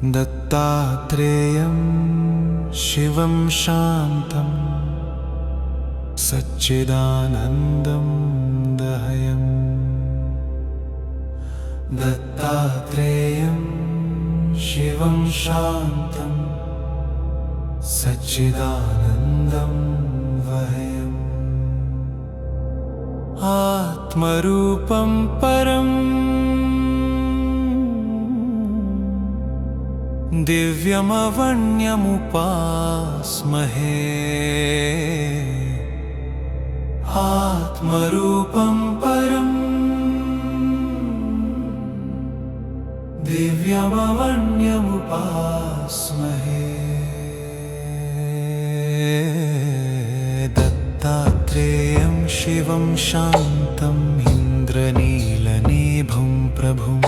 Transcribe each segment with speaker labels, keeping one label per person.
Speaker 1: दत्तात्रेयं शिवं शान्तं सच्चिदानन्दं दहयम्। दत्तात्रेयं शिवं शान्तं सच्चिदानन्दं वहयम्। आत्मरूपं परम् दिव्यमवन्यमुपास्महे। आत्मरूपं परम् दिव्यमवन्यमुपास्महे। दत्तात्रेयं शिवं शान्तम् इन्द्रनीलनिभं प्रभुम्।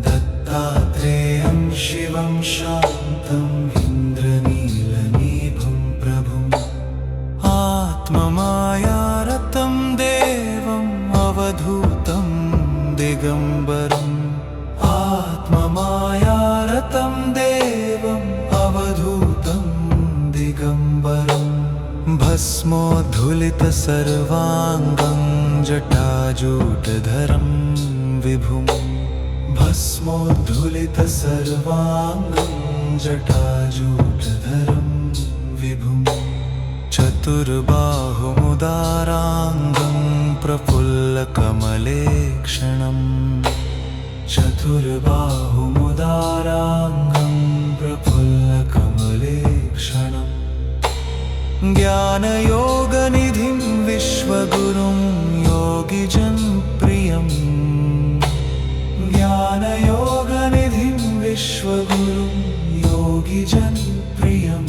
Speaker 1: दत्तात्रेयं शिवं शान्तम् इन्द्रनीलनिभं प्रभुम्। आत्ममायारतं देवम् अवधूतं दिगम्बरम्। आत्ममायारतं देवम् अवधूतं दिगम्बरम्। भस्मोद्धुलितसर्वाङ्गं जटाजूटधरं विभुम्। भस्मोद्धुलितसर्वाङ्गं जटाजूटधरं विभुम्। चतुर्बाहुमुदाराङ्गं प्रफुल्लकमलेक्षणम्। चतुर्बाहुमुदाराङ्गं प्रफुल्लकमलेक्षणम्। ज्ञानयोगनिधिं विश्वगुरुं योगिजनप्रियम्। ज्ञानयोगनिधिं विश्वगुरुं योगिजनप्रियम्।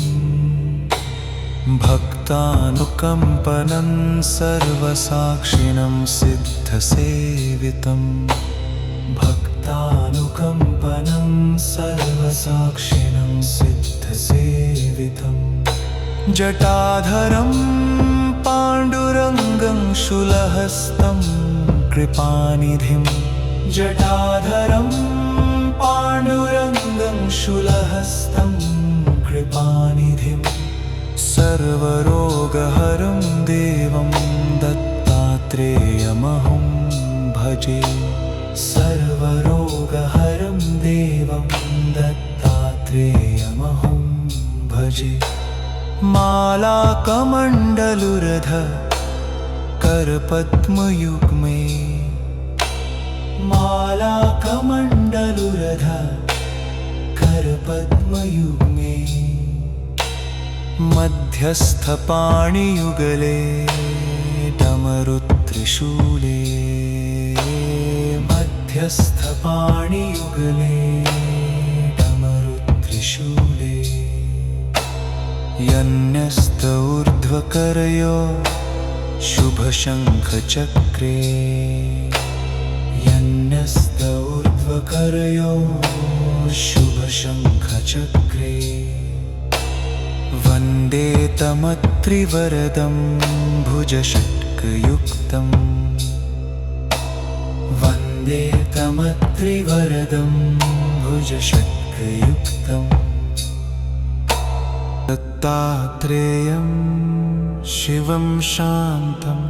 Speaker 1: भक्तानुकम्पनं सर्वसाक्षिणं सिद्धसेवितम्। भक्तानुकम्पनं सर्वसाक्षिणं सिद्धसेवितम्। जटाधरं पाण्डुरङ्गं शूलहस्तं कृपानिधिम्। जटाधरं पाण्डुरङ्गं शूलहस्तं कृपानिधिम्। सर्वरोगहरं देवं दत्तात्रेयमहं भजे। सर्वरोगहरं देवं दत्तात्रेयमहं भजे। मालाकमण्डलुरध करपद्मयुग्मे। मालाकमण्डलुरध करपद्मयुग्मे। मध्यस्थपाणियुगले डमरुत्रिशूले। मध्यस्थपाणियुगले डमरुत्रिशूले। यन्यस्त ऊर्ध्वकरयो शुभशङ्खचक्रे। यन्यस्त ऊर्ध्वकरयो शुभशङ्खचक्रे। वन्दे तमत्रिवरदं भुजषट्कयुक्तम्। वन्दे तमत्रिवरदं भुजषट्कयुक्तम्। दत्तात्रेयं शिवं शान्तं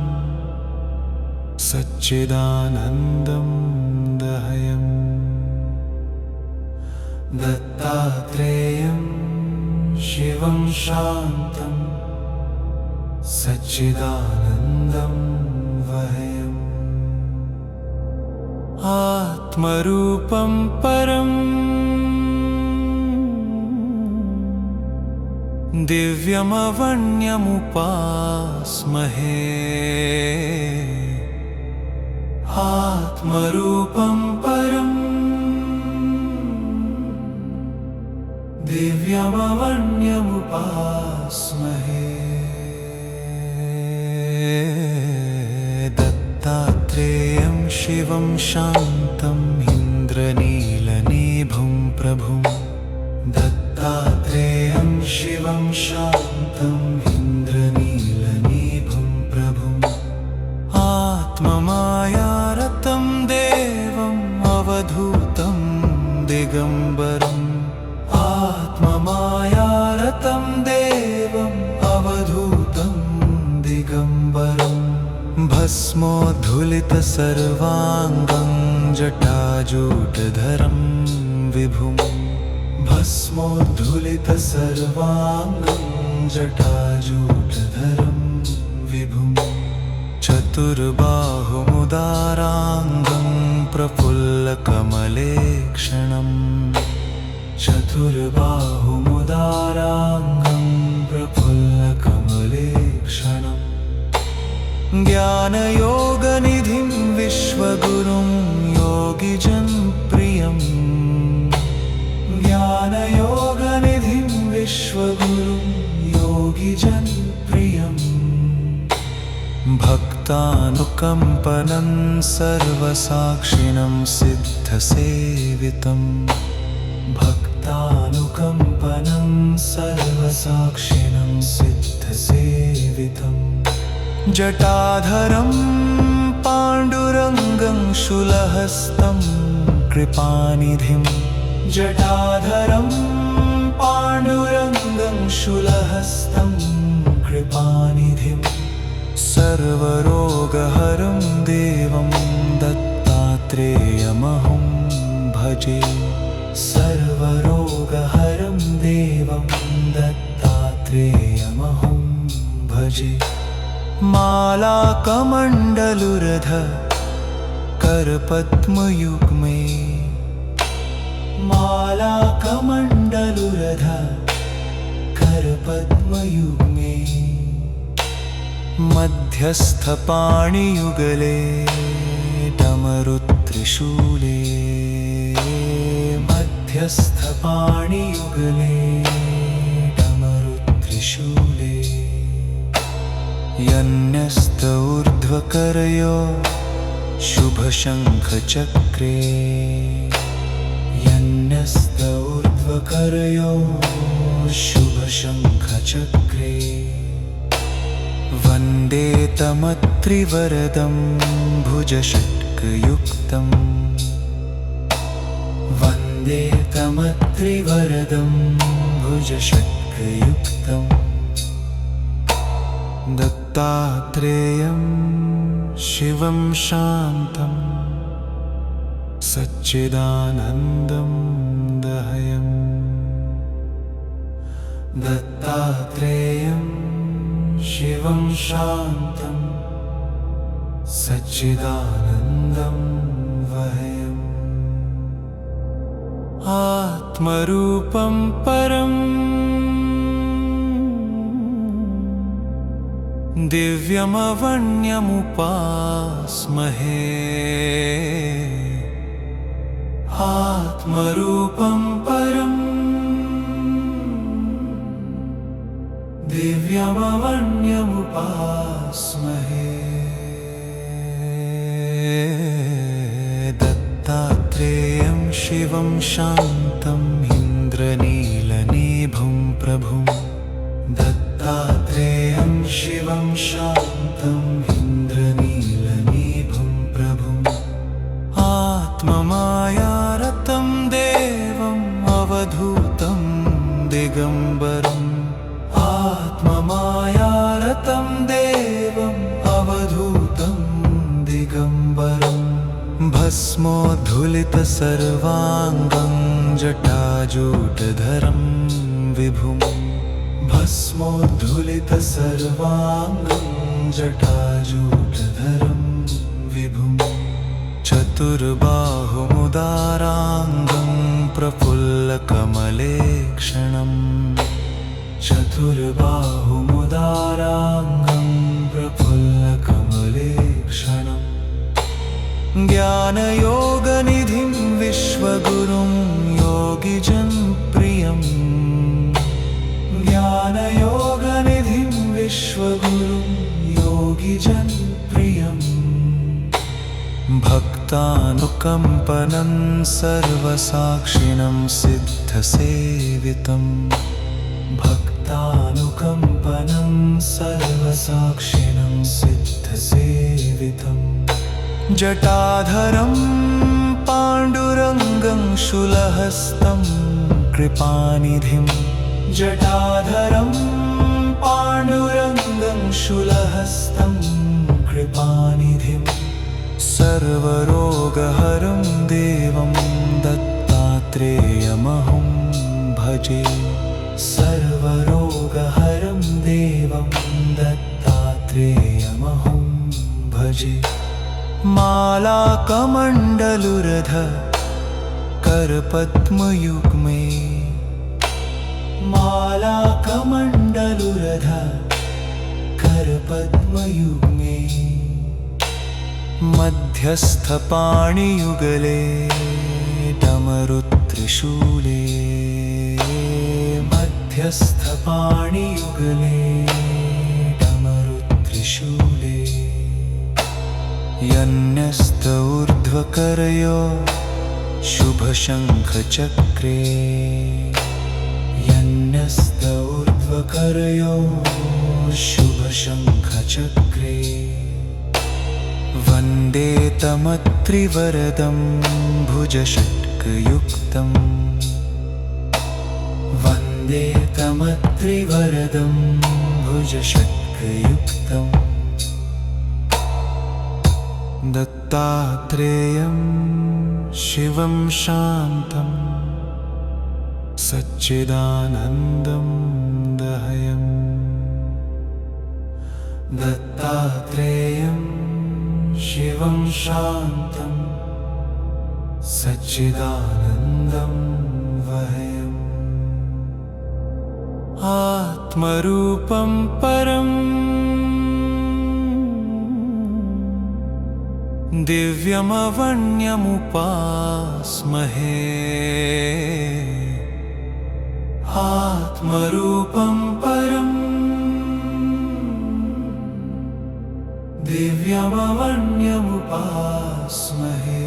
Speaker 1: सच्चिदानन्दं दहयम्। दत्तात्रेयं शिवं शान्तं सच्चिदानन्दं वहयम्। आत्मरूपं परम् दिव्यमवन्यमुपास्महे। आत्मरूपं परम् दिव्यमवन्यमुपास्महे। दत्तात्रेयं शिवं शान्तम् इन्द्रनीलनिभं प्रभुम्। दत्तात्रेयं शिवं शान्तम् इन्द्रनीलनिभं प्रभुम्। आत्ममायारतं देवम् अवधूतं दिगम्बरम्। आत्ममायारतं देवम् अवधूतं दिगम्बरम् भस्मोद्धुलितसर्वाङ्गं जटाजूटधरं विभुम् भस्मोद्धुलितसर्वाङ्गं जटाजूटधरं विभुम् चतुर्बाहुमुदाराङ्गं प्रफुल्लकमलेक्षणम् चतुर्बाहुमुदाराङ्गं प्रफुल्लकमलेक्षणम् ज्ञानयोगनिधिं विश्वगुरुं योगिजनप्रियम् ज्ञानयोगनिधिं विश्वगुरुं योगिजनप्रियम् भक्तानुकम्पनं सर्वसाक्षिणं सिद्धसेवितम् भक्तानुकम्पनं सर्वसाक्षिणं सिद्धसेवितम् जटाधरं पाण्डुरङ्गं शूलहस्तं कृपानिधिं जटाधरं पाण्डुरङ्गं शूलहस्तं कृपानिधिं सर्वरोगहरं देवं दत्तात्रेयमहं भजे सर्वरोगहरं देवं दत्तात्रेयमहं भजे मालाकमण्डलुरध करपद्मयुग्मे मालाकमण्डलुरध करपद्मयुग्मे मध्यस्थपाणियुगले डमरुत्रिशूले मध्यस्थपाणियुगले डमरुत्रिशूले यन्यस्त ऊर्ध्वकरयो शुभशङ्खचक्रे यन्यस्त ऊर्ध्वकरयो शुभशङ्खचक्रे वन्दे तमत्रिवरदं भुजषट्कयुक्तम् वन्दे तमत्रिवरदं भुजषट्कयुक्तम् दत्तात्रेयं शिवं शान्तं सच्चिदानन्दं दहयम् दत्तात्रेयं शिवं शान्तं सच्चिदानन्दं वहयम् आत्मरूपं परम् दिव्यमवण्यमुपास्महे आत्मरूपं परम् दिव्यमवण्यमुपास्महे दत्तात्रेयं शिवं शान्तं इन्द्रनीलनिभं प्रभुं दत्तात्रेयं शिवं शान्तं इन्द्रनीलनिभं प्रभुम् आत्ममायारतं देवम् अवधूतं दिगम्बरम् आत्ममायारतं देवम् अवधूतं दिगम्बरम् भस्मोद्धुलितसर्वाङ्गं जटाजूटधरं विभुम् भस्मोद्धुलितसर्वाङ्गं जटाजूटधरं विभुम् चतुर्बाहुमुदाराङ्गं प्रफुल्लकमलेक्षणम् चतुर्बाहुमुदाराङ्गं प्रफुल्लकमलेक्षणम् ज्ञानयोगनिधिं विश्वगुरुं योगिजनप्रियम् ज्ञानयोगनिधिं विश्वगुरुं योगिजनप्रियम् भक्तानुकम्पनं सर्वसाक्षिणं सिद्धसेवितम् भक्तानुकम्पनं सर्वसाक्षिणं सिद्धसेवितम् जटाधरं पाण्डुरङ्गं शूलहस्तं कृपानिधिं जटाधरं पाण्डुरङ्गं शूलहस्तं कृपानिधिं सर्वरोगहरं देवं दत्तात्रेयमहं भजे सर्वरोगहरं देवं दत्तात्रेयमहं भजे मालाकमण्डलुरध करपद्मयुग्मे मालाकमण्डलुरध करपद्मयुग्मे मध्यस्थपाणियुगले डमरुत्रिशूले मध्यस्थपाणियुगले डमरुत्रिशूले यन्यस्त ऊर्ध्वकरयो शुभशङ्खचक्रे यन्यस्त ऊर्ध्वकरयो शुभशङ्खचक्रे वन्दे तमत्रिवरदं भुजषट्कयुक्तं वन्दे तमत्रिवरदं भुजषट्कयुक्तं दत्तात्रेयं शिवं शान्तं सच्चिदानन्दं दहयं दत्तात्रेयं शिवं शान्तं सच्चिदानन्दं वहयम् आत्मरूपं परम् दिव्यमवन्यमुपास्महे आत्मरूपं परम् दिव्यमवन्यमुपास्महे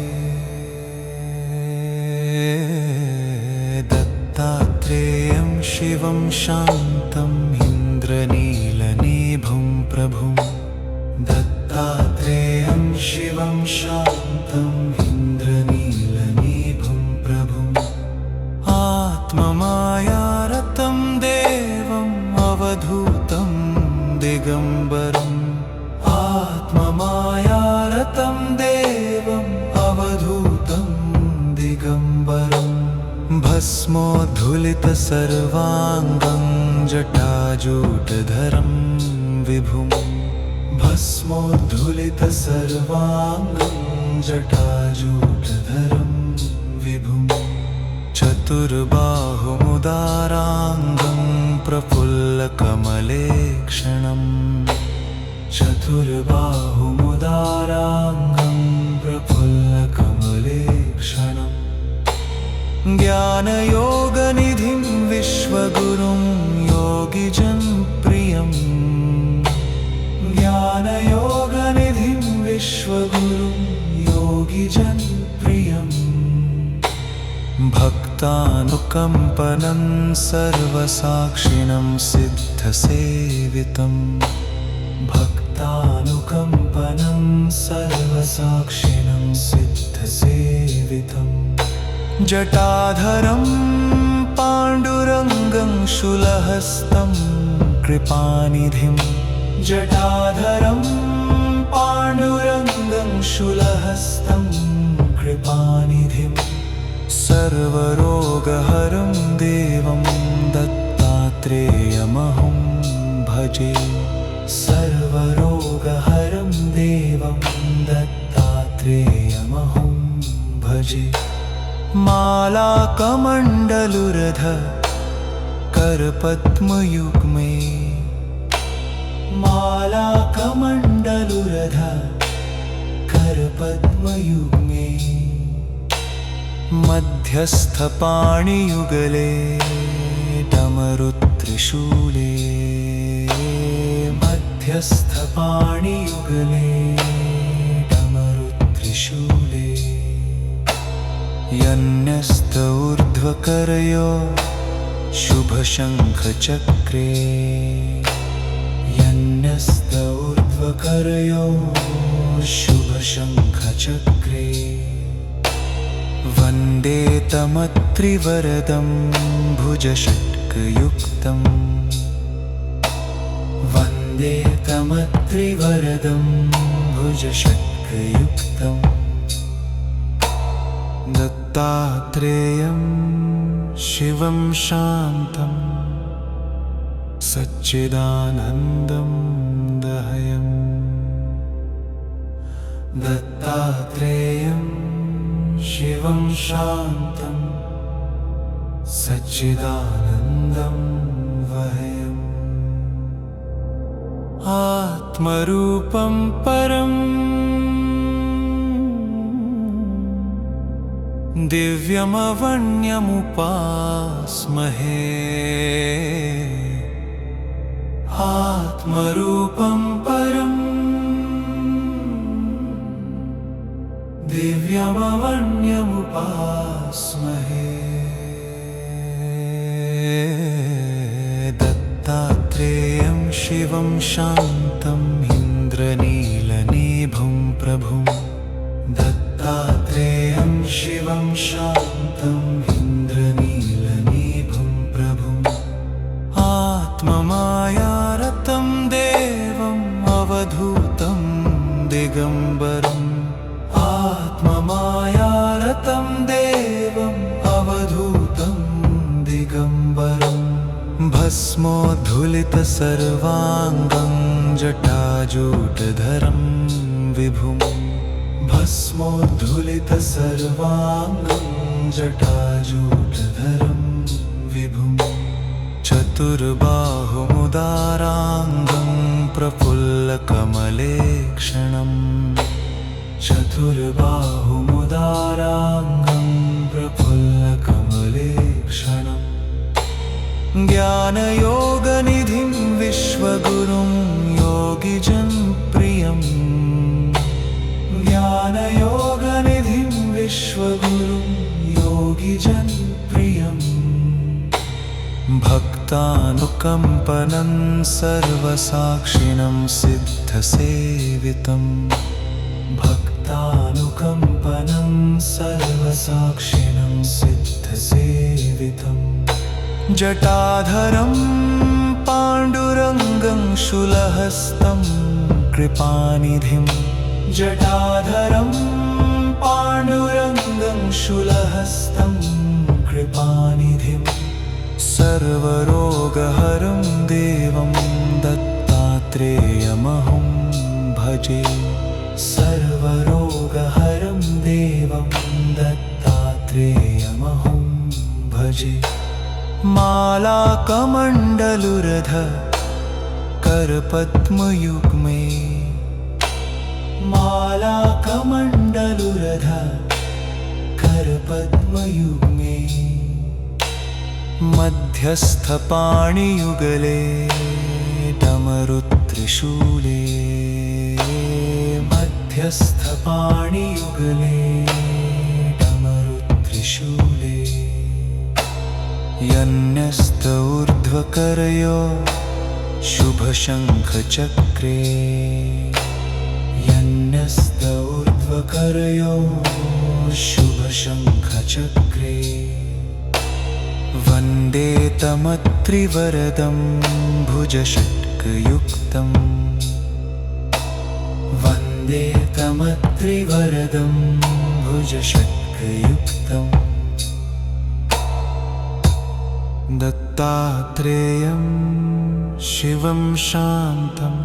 Speaker 1: दत्तात्रेयं शिवं शान्तं इन्द्रनीलनिभं प्रभुं दत्तात्रेयं शिवं शान्तं इन्द्रनीलनिभं प्रभुम् आत्ममायारतं देवम् अवधूतं दिगम्बरम् आत्ममायारतं देवम् अवधूतं दिगम्बरम् भस्मोद्धुलितसर्वाङ्गं जटाजूटधरं विभुम् भस्मोद्धुलितसर्वाङ्गं जटाजूटधरं विभुम् चतुर्बाहुमुदाराङ्गं प्रफुल्लकमलेक्षणम् चतुर्बाहुमुदाराङ्गं प्रफुल्लकमलेक्षणम् ज्ञानयोगनिधिं विश्वगुरुं योगिजनप्रियम् ज्ञानयोगनिधिं विश्वगुरुं योगिजनप्रियम् भक्तानुकम्पनं सर्वसाक्षिणं सिद्धसेवितं भक्तानुकम्पनं सर्वसाक्षिणं सिद्धसेवितं जटाधरं पाण्डुरङ्गं शूलहस्तं कृपानिधिं जटाधरं पाण्डुरङ्गं शूलहस्तं कृपानिधिं सर्वरोगहरं देवं दत्तात्रेयमहं भजे सर्वरोगहरं देवं दत्तात्रेयमहं भजे मालाकमण्डलुरध करपद्मयुग्मे मालाकमण्डलुरध करपद्मयुग्मे मध्यस्थपाणियुगले डमरुत्रिशूले मध्यस्थपाणियुगले डमरुत्रिशूले यन्यस्त ऊर्ध्वकरयो शुभशङ्खचक्रे यन्यस्त ऊर्ध्वकरयो शुभशङ्खचक्रे वन्दे तमत्रिवरदं भुजषट्कयुक्तं वन्दे तमत्रिवरदं भुजषट्कयुक्तं दत्तात्रेयं शिवं शान्तं सच्चिदानन्दं दहयम् दत्तात्रेयं शिवं शान्तं सच्चिदानन्दं वहयम् आत्मरूपं परं दिव्यमवण्यमुपास्महे आत्मरूपं परं दिव्यमवण्यमुपास्महे दत्तात्रेयं शिवं शान्तं इन्द्रनीलनिभं प्रभुं दत्तात्रेयं शिवं शान्तं इन्द्रनीलनिभं प्रभुम् आत्ममायारतं देवम् अवधूतं दिगम्बरम् आत्ममायारतं देवम् अवधूतं दिगम्बरम् भस्मोद्धुलितसर्वाङ्गं जटाजूटधरं विभुम् भस्मोद्धुलितसर्वाङ्गं जटाजूटधरं विभुम् चतुर्बाहुमुदाराङ्गं प्रफुल्लकमलेक्षणम् चतुर्बाहुमुदाराङ्गं प्रफुल्लकमलेक्षणम् ज्ञानयोगनिधिं विश्वगुरुं योगिजनप्रियम् ज्ञानयोगनिधिं विश्वगुरुं योगिजनप्रियम् भक्तानुकम्पनं सर्वसाक्षिणं सिद्धसेवितं भक्तानुकम्पनं सर्वसाक्षिणं सिद्धसेवितं जटाधरं पाण्डुरङ्गं शूलहस्तं कृपानिधिं जटाधरं पाण्डुरङ्गं शूलहस्तं कृपानिधिं सर्वरोगहरं देवं दत्तात्रेयमहं भजे सर्वरोगहरं देवं दत्तात्रेयमहं भजे मालाकमण्डलुरध करपद्मयुग्मे मालाकमण्डलुरध करपद्मयुग्मे मध्यस्थपाणियुगले डमरुत्रिशूले मध्यस्थपाणियुगले डमरुत्रिशूले यन्यस्त ऊर्ध्वकरयो शुभशङ्खचक्रे यन्यस्त ऊर्ध्वकरयो शुभशङ्खचक्रे वन्दे तमत्रिवरदं भुजषट्कयुक्तं वन्दे तमत्रिवरदं भुजषट्कयुक्तं दत्तात्रेयं शिवं शान्तं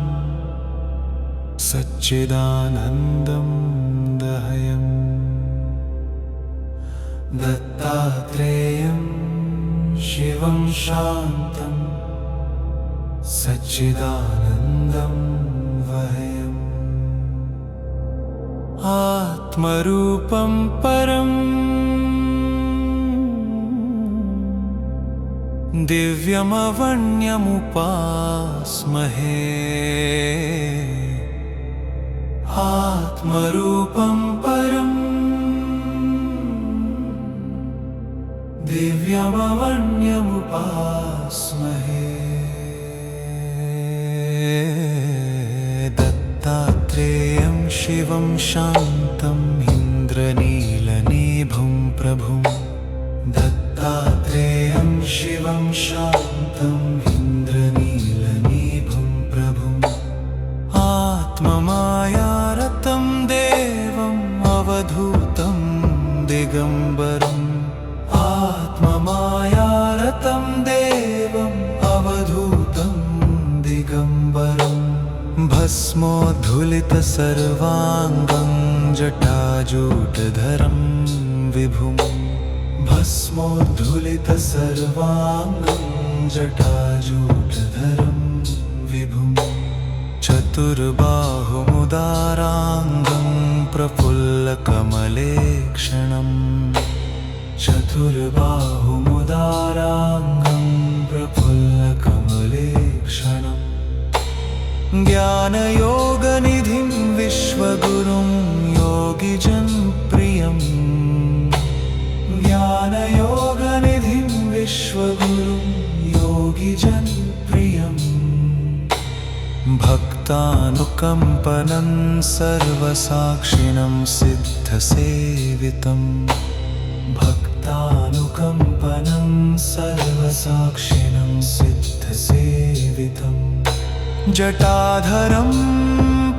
Speaker 1: सच्चिदानन्दं दहयम् दत्तात्रेयं शिवं शान्तं सच्चिदानन्दं वहयम् आत्मरूपं परं दिव्यमवण्यमुपास्महे आत्मरूपं परं दिव्यमवण्यमुपास्महे दत्तात्रेयं शिवं शान्तं इन्द्रनीलनिभं नीलनीभुं प्रभुं दत्तात्रेयं शिवं शान्तम् इन्द्रनीलनीभुं प्रभुम् आत्ममायारतं देवम् अवधूतं दिगम्बरम् आत्ममायारतं देवम् अवधूतं दिगम्बरम् भस्मोद्धुलितसर्वाङ्गं जटाजूटधरं विभुम् भस्मोद्धुलितसर्वाङ्गं जटाजूटधरं विभुम् चतुर्बाहुमुदाराङ्गं प्रफुल्लकमलेक्षणम् चतुर्बाहुमुदाराङ्गं प्रफुल्लकमलेक्षणम् ज्ञानयोगनिधिं विश्वगुरुं योगिजनप्रियम् ज्ञानयोगनिधिं विश्वगुरुं योगिजनप्रियम् भक्तानुकम्पनं सर्वसाक्षिणं सिद्धसेवितम् भक्तानुकम्पनं सर्वसाक्षिणं सिद्धसेवितम् जटाधरं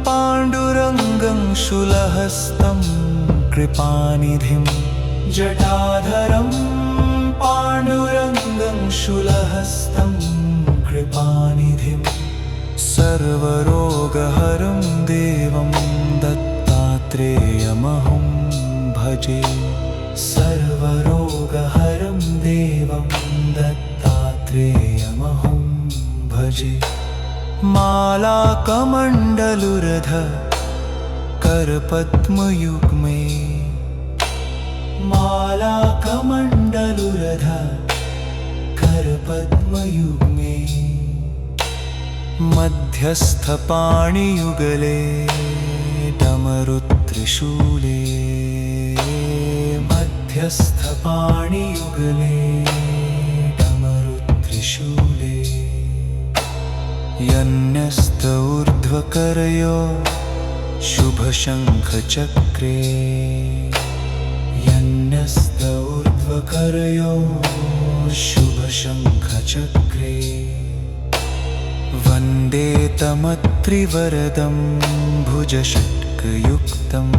Speaker 1: पाण्डुरङ्गं शूलहस्तं कृपानिधिं जटाधरं पाण्डुरङ्गं शूलहस्तं कृपानिधिं सर्वरोगहरं देवं दत्तात्रेयमहं भजे सर्वरोगहरं देवं दत्तात्रेयमहं भजे मालाकमण्डलुरध करपद्मयुग्मे मालाकमण्डलुरध करपद्मयुग्मे मध्यस्थपाणियुगले डमरुत्रिशूले मध्यस्थपाणियुगले डमरुत्रिशूले यन्यस्त ऊर्ध्वकरयो शुभशङ्खचक्रे यन्यस्त ऊर्ध्वकरयो शुभशङ्खचक्रे वन्दे तमत्रिवरदं भुजषट्कयुक्तम्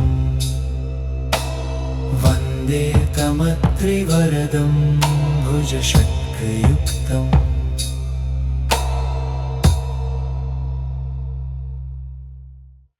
Speaker 1: वन्दे तमत्रिवरदं भुजषट्कयुक्तम्